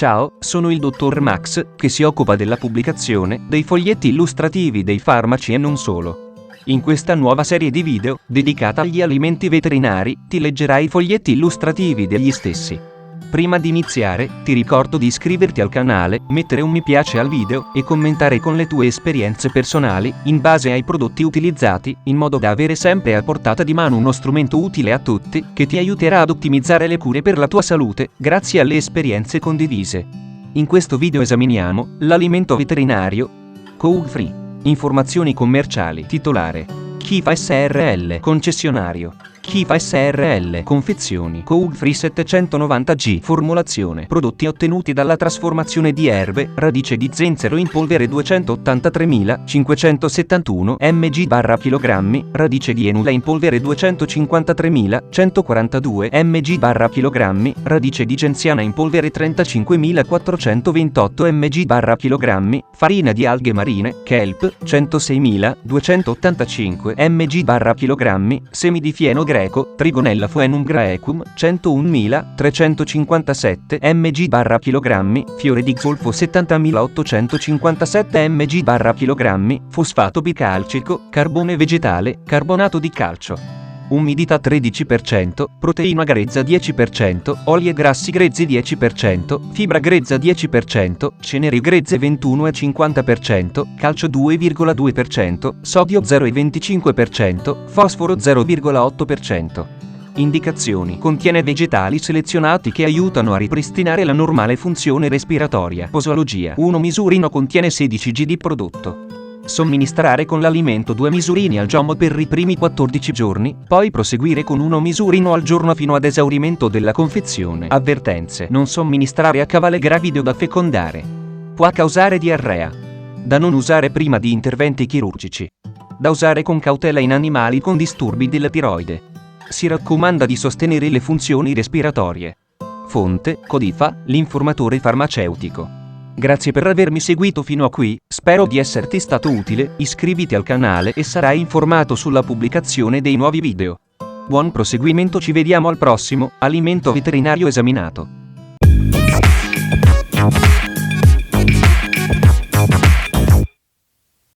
Ciao, sono il dottor Max, che si occupa della pubblicazione dei foglietti illustrativi dei farmaci e non solo. In questa nuova serie di video, dedicata agli alimenti veterinari, ti leggerai i foglietti illustrativi degli stessi. Prima di iniziare, ti ricordo di iscriverti al canale, mettere un mi piace al video e commentare con le tue esperienze personali, in base ai prodotti utilizzati, in modo da avere sempre a portata di mano uno strumento utile a tutti, che ti aiuterà ad ottimizzare le cure per la tua salute, grazie alle esperienze condivise. In questo video esaminiamo l'alimento veterinario Code Free. Informazioni commerciali. Titolare: Kifa SRL, concessionario. Kifa SRL, confezioni. Code Free 790G. Formulazione: prodotti ottenuti dalla trasformazione di erbe, radice di zenzero in polvere 283.571 mg/kg, radice di enula in polvere 253.142 mg/kg, radice di genziana in polvere 35.428 mg/kg, farina di alghe marine, kelp, 106.285 mg/kg, semi di fieno greco, Trigonella Phoenum graecum, 101.357 mg/kg, fiore di zolfo 70.857 mg/kg, fosfato bicalcico, carbone vegetale, carbonato di calcio. Umidità 13%, proteina grezza 10%, oli e grassi grezzi 10%, fibra grezza 10%, ceneri grezze 21,50%, calcio 2,2%, sodio 0,25%, fosforo 0,8%. Indicazioni: contiene vegetali selezionati che aiutano a ripristinare la normale funzione respiratoria. Posologia: 1 misurino contiene 16 g di prodotto. Somministrare con l'alimento 2 misurini al giorno per i primi 14 giorni, poi proseguire con 1 misurino al giorno fino ad esaurimento della confezione. Avvertenze: non somministrare a cavallo gravido da fecondare. Può causare diarrea. Da non usare prima di interventi chirurgici. Da usare con cautela in animali con disturbi della tiroide. Si raccomanda di sostenere le funzioni respiratorie. Fonte: Codifa, l'informatore farmaceutico. Grazie per avermi seguito fino a qui, spero di esserti stato utile, iscriviti al canale e sarai informato sulla pubblicazione dei nuovi video. Buon proseguimento, ci vediamo al prossimo alimento veterinario esaminato.